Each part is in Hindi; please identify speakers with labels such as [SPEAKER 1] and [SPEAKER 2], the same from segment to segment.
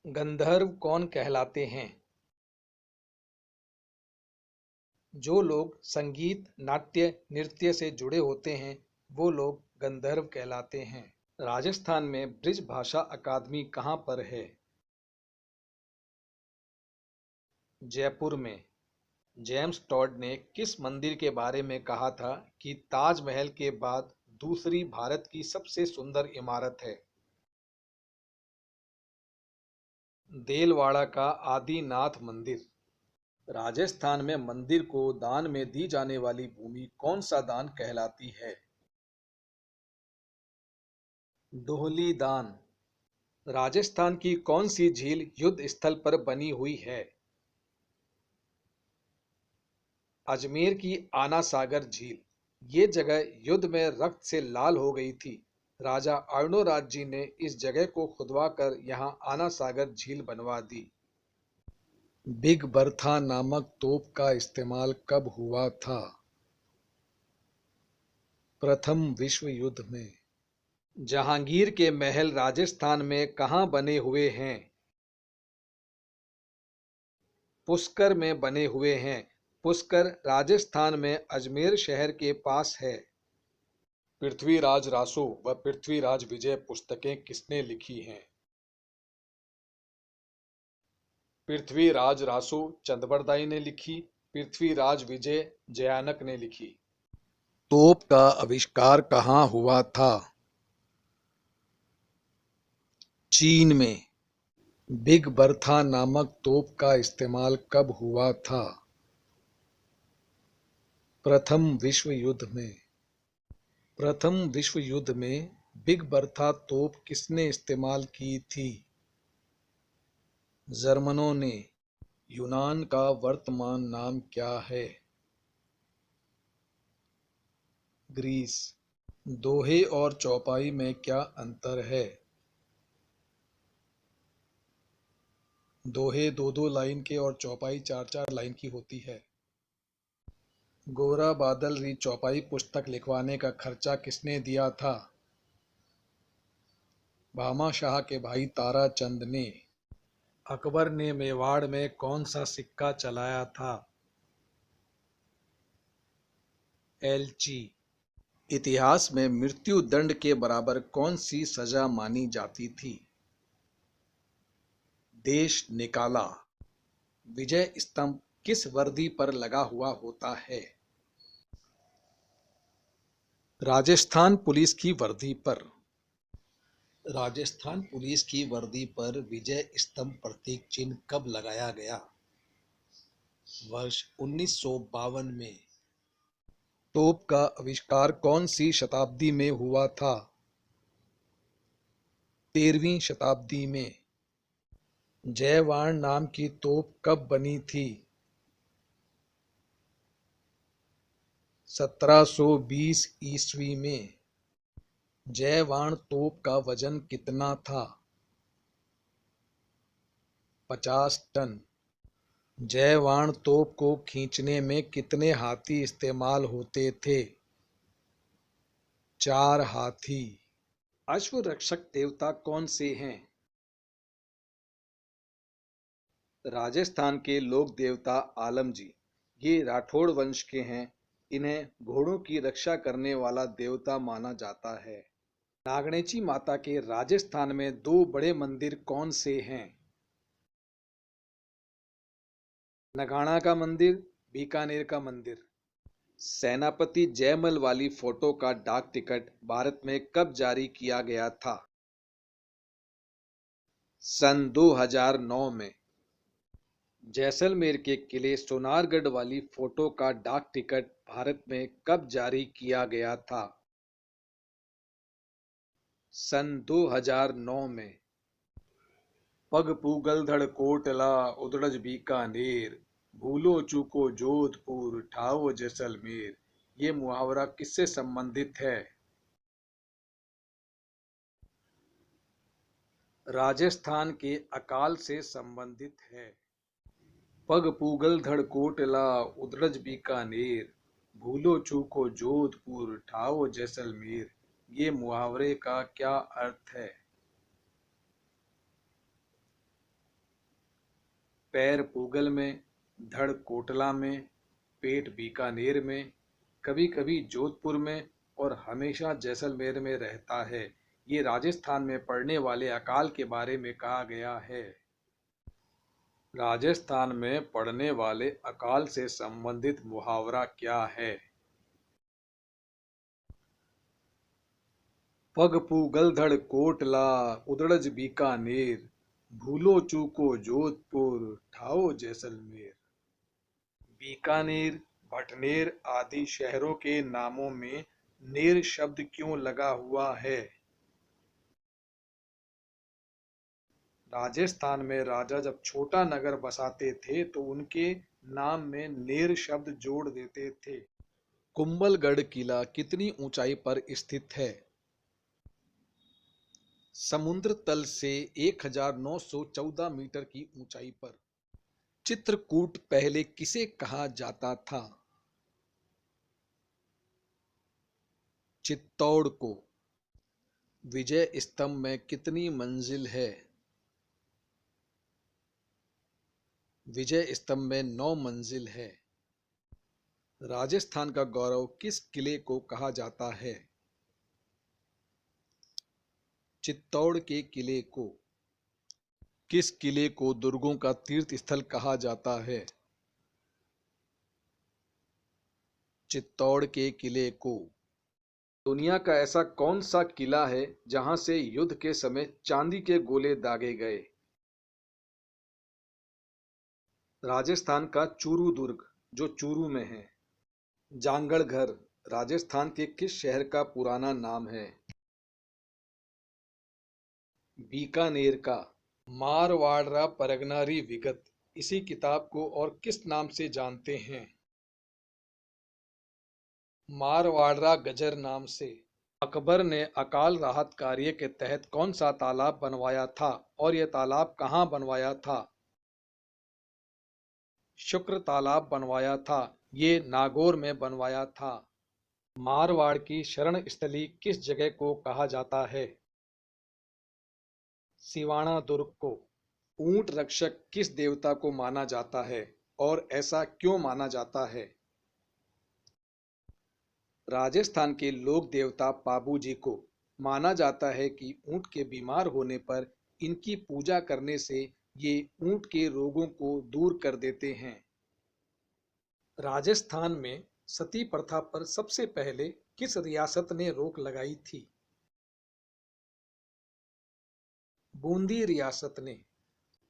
[SPEAKER 1] गंधर्व कौन कहलाते हैं? जो लोग संगीत, नाट्य, नृत्य से जुड़े होते हैं वो लोग गंधर्व कहलाते हैं। राजस्थान में ब्रिज भाषा अकादमी कहाँ पर है? जयपुर में। जेम्स टॉड ने किस मंदिर के बारे में कहा था कि ताजमहल के बाद दूसरी भारत की सबसे सुंदर इमारत है? देलवाड़ा का आदिनाथ मंदिर। राजस्थान में मंदिर को दान में दी जाने वाली भूमि कौन सा दान कहलाती है? दोहली दान। राजस्थान की कौन सी झील युद्ध स्थल पर बनी हुई है? अजमेर की आना सागर झील। ये जगह युद्ध में रक्त से लाल हो गई थी। राजा अर्णोराज जी ने इस जगह को खुदवाकर यहाँ आना सागर झील बनवा दी। बिग बर्था नामक तोप का इस्तेमाल कब हुआ था? प्रथम विश्व युद्ध में। जहांगीर के महल राजस्थान में कहाँ बने हुए हैं? पुष्कर में बने हुए हैं। पुष्कर राजस्थान में अजमेर शहर के पास है। पृथ्वीराज रासो व पृथ्वीराज विजय पुस्तकें किसने लिखी हैं? पृथ्वीराज रासो चंदबरदाई ने लिखी, पृथ्वीराज विजय जयानक ने लिखी। तोप का आविष्कार कहाँ हुआ था? चीन में। बिग बर्था नामक तोप का इस्तेमाल कब हुआ था? प्रथम विश्व युद्ध में। प्रथम विश्व युद्ध में बिग बर्था तोप किसने इस्तेमाल की थी? जर्मनों ने। यूनान का वर्तमान नाम क्या है? ग्रीस। दोहे और चौपाई में क्या अंतर है? दोहे दो दो लाइन के और चौपाई चार चार लाइन की होती है। गोरा बादल री चौपाई पुस्तक लिखवाने का खर्चा किसने दिया था? भामा शाह के भाई ताराचंद ने। अकबर ने मेवाड़ में कौन सा सिक्का चलाया था? एलची। इतिहास में मृत्यु दंड के बराबर कौन सी सजा मानी जाती थी? देश निकाला। विजय स्तंभ किस वर्दी पर लगा हुआ होता है? राजस्थान पुलिस की वर्दी पर। राजस्थान पुलिस की वर्दी पर विजय स्तंभ प्रतीक चिन्ह कब लगाया गया? वर्ष 1952 में। तोप का आविष्कार कौन सी शताब्दी में हुआ था? 13वीं शताब्दी में। जयवाण नाम की तोप कब बनी थी? 1720 ईस्वी में। जयवाण तोप का वजन कितना था? 50 टन। जयवाण तोप को खींचने में कितने हाथी इस्तेमाल होते थे? 4 हाथी। अश्व रक्षक देवता कौन से हैं? राजस्थान के लोक देवता आलम जी। ये राठौड़ वंश के हैं। इन्हें घोड़ों की रक्षा करने वाला देवता माना जाता है। नागणेची माता के राजस्थान में दो बड़े मंदिर कौन से हैं? नगाड़ा का मंदिर, बीकानेर का मंदिर। सेनापति जयमल वाली फोटो का डाक टिकट भारत में कब जारी किया गया था? सन 2009 में। जैसलमेर के किले सोनारगढ़ वाली फोटो का डाक टिकट भारत में कब जारी किया गया था? सन 2009 में। पग पूगल धड़ कोटला उदड़ज बीकानेर, भूलो चूको जोधपुर ठाओ जैसलमेर। ये मुहावरा किससे संबंधित है? राजस्थान के अकाल से संबंधित है। पग पूगल धड़ कोटला उदड़ज बीकानेर, भूलो चूको जोधपुर ठाओ जैसलमेर। ये मुहावरे का क्या अर्थ है? पैर पूगल में, धड़ कोटला में, पेट बीकानेर में, कभी कभी जोधपुर में और हमेशा जैसलमेर में रहता है। ये राजस्थान में पड़ने वाले अकाल के बारे में कहा गया है। राजस्थान में पड़ने वाले अकाल से संबंधित मुहावरा क्या है? पग पूगल धड़ कोटला, उदड़ज बीकानेर, भूलो चूको जोधपुर, ठाओ जैसलमेर। बीकानेर, भटनेर आदि शहरों के नामों में नेर शब्द क्यों लगा हुआ है? राजस्थान में राजा जब छोटा नगर बसाते थे तो उनके नाम में नेर शब्द जोड़ देते थे। कुंभलगढ़ किला कितनी ऊंचाई पर स्थित है? समुद्र तल से 1914 मीटर की ऊंचाई पर। चित्रकूट पहले किसे कहा जाता था? चित्तौड़ को। विजय स्तंभ में कितनी मंजिल है? विजय स्तंभ में 9 मंजिल है। राजस्थान का गौरव किस किले को कहा जाता है? चित्तौड़ के किले को। किस किले को दुर्गों का तीर्थ स्थल कहा जाता है? चित्तौड़ के किले को। दुनिया का ऐसा कौन सा किला है जहां से युद्ध के समय चांदी के गोले दागे गए? राजस्थान का चूरू दुर्ग, जो चूरू में है। जांगड़घर राजस्थान के किस शहर का पुराना नाम है? बीकानेर का। मारवाड़ा परगनारी विगत, इसी किताब को और किस नाम से जानते हैं? मारवाड़ा गजर नाम से। अकबर ने अकाल राहत कार्य के तहत कौन सा तालाब बनवाया था और यह तालाब कहाँ बनवाया था? शुक्र तालाब बनवाया था। ये नागौर में बनवाया था। मारवाड़ की शरण स्थली किस जगह को कहा जाता है? सिवाना दुर्ग को। ऊंट रक्षक किस देवता को माना जाता है और ऐसा क्यों माना जाता है? राजस्थान के लोक देवता पाबू जी को माना जाता है कि ऊंट के बीमार होने पर इनकी पूजा करने से ये ऊंट के रोगों को दूर कर देते हैं। राजस्थान में सती प्रथा पर सबसे पहले किस रियासत ने रोक लगाई थी? बूंदी रियासत ने।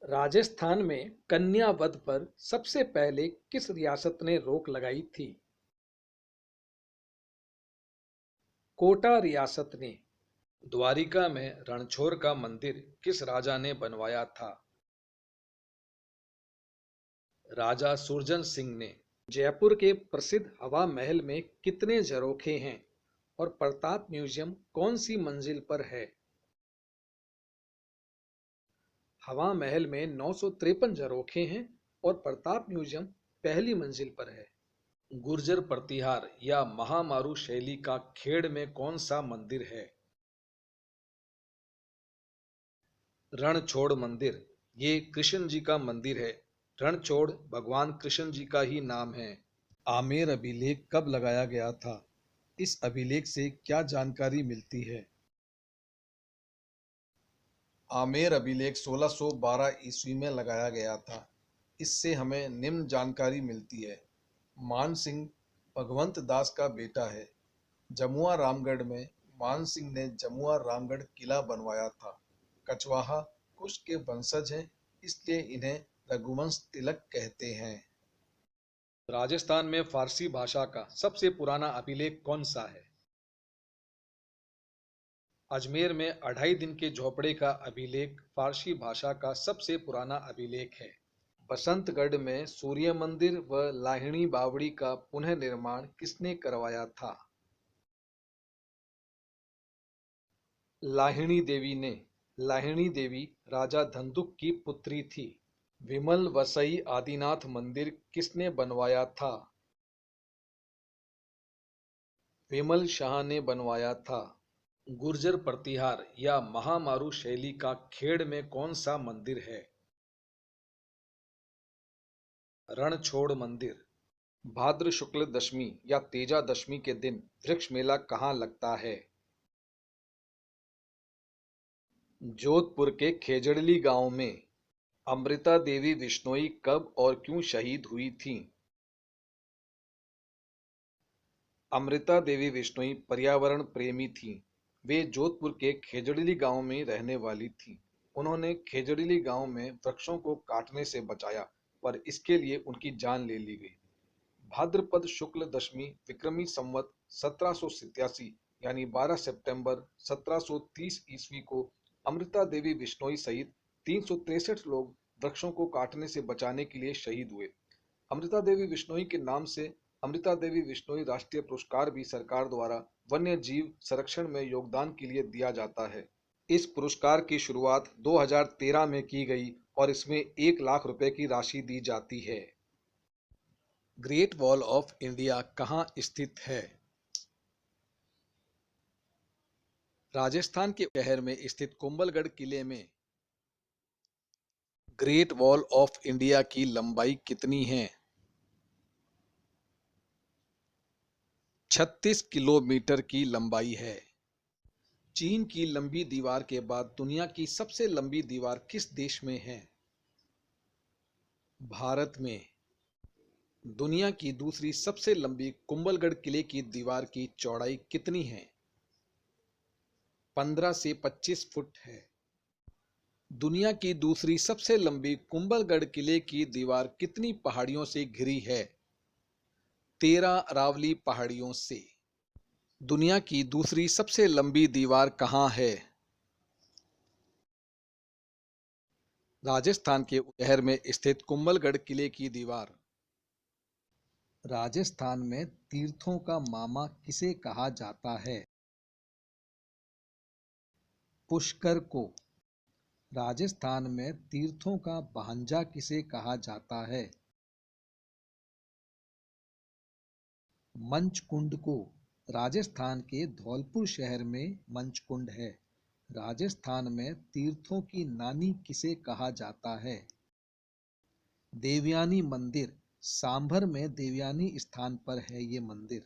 [SPEAKER 1] राजस्थान में कन्या वध पर सबसे पहले किस रियासत ने रोक लगाई थी? कोटा रियासत ने। द्वारिका में रणछोड़ का मंदिर किस राजा ने बनवाया था? राजा सुरजन सिंह ने। जयपुर के प्रसिद्ध हवा महल में कितने झरोखे हैं और प्रताप म्यूजियम कौन सी मंजिल पर है? हवा महल में 953 झरोखे हैं और प्रताप म्यूजियम पहली मंजिल पर है। गुर्जर प्रतिहार या महामारू शैली का खेड़ में कौन सा मंदिर है? रणछोड़ मंदिर। ये कृष्ण जी का मंदिर है। रणछोड़ भगवान कृष्ण जी का ही नाम है। आमेर अभिलेख कब लगाया गया था? इस अभिलेख से क्या जानकारी मिलती है? आमेर अभिलेख 1612 ईस्वी में लगाया गया था। इससे हमें निम्न जानकारी मिलती है। मान सिंह भगवंत दास का बेटा है। जमुआ रामगढ़ में मान सिंह ने जमुआ रामगढ़ किला बनवाया था। कछवाहा कुश के वंशज हैं, इसलिए इन्हें रघुवंश तिलक कहते हैं। राजस्थान में फारसी भाषा का सबसे पुराना अभिलेख कौन सा है? अजमेर में 2.5 दिन के झोपड़े का अभिलेख फारसी भाषा का सबसे पुराना अभिलेख है। बसंतगढ़ में सूर्य मंदिर व लाहिड़ी बावड़ी का पुनः निर्माण किसने करवाया था? लाहिड़ी देवी ने। लाहिड़ी देवी राजा धंधुक की पुत्री थी। विमल वसई आदिनाथ मंदिर किसने बनवाया था? विमल शाह ने बनवाया था। गुर्जर प्रतिहार या महामारू शैली का खेड़ में कौन सा मंदिर है? रणछोड़ मंदिर। भाद्र शुक्ल दशमी या तेजा दशमी के दिन वृक्ष मेला कहाँ लगता है? जोधपुर के खेजड़ली गांव में। अमृता देवी बिश्नोई कब और क्यों शहीद हुई थीं? अमृता देवी बिश्नोई पर्यावरण प्रेमी थीं। वे जोधपुर के खेजड़ली गांव में रहने वाली थीं। उन्होंने खेजड़ली गांव में वृक्षों को काटने से बचाया, पर इसके लिए उनकी जान ले ली गई। भाद्रपद शुक्ल दशमी विक्रमी संवत 1787 यानी 12 सितंबर 1730 ईस्वी को अमृता देवी बिश्नोई सहित 363 लोग वृक्षों को काटने से बचाने के लिए शहीद हुए। अमृता देवी बिश्नोई के नाम से अमृता देवी बिश्नोई राष्ट्रीय पुरस्कार भी सरकार द्वारा वन्य जीव संरक्षण में योगदान के लिए दिया जाता है। इस पुरस्कार की शुरुआत 2013 में की गई और इसमें 1 लाख रुपए की राशि दी जाती है। ग्रेट वॉल ऑफ इंडिया कहाँ स्थित है? राजस्थान के शहर में स्थित कुंभलगढ़ किले में। ग्रेट वॉल ऑफ इंडिया की लंबाई कितनी है? 36 किलोमीटर की लंबाई है। चीन की लंबी दीवार के बाद दुनिया की सबसे लंबी दीवार किस देश में है? भारत में। दुनिया की दूसरी सबसे लंबी कुंभलगढ़ किले की दीवार की चौड़ाई कितनी है? 15 से 25 फुट है। दुनिया की दूसरी सबसे लंबी कुंभलगढ़ किले की दीवार कितनी पहाड़ियों से घिरी है? 13 अरावली पहाड़ियों से। दुनिया की दूसरी सबसे लंबी दीवार कहाँ है? राजस्थान के शहर में स्थित कुंभलगढ़ किले की दीवार। राजस्थान में तीर्थों का मामा किसे कहा जाता है? पुष्कर को। राजस्थान में तीर्थों का भांजा किसे कहा जाता है? मंचकुंड को। राजस्थान के धौलपुर शहर में मंचकुंड है। राजस्थान में तीर्थों की नानी किसे कहा जाता है? देवयानी मंदिर। सांभर में देवयानी स्थान पर है ये मंदिर।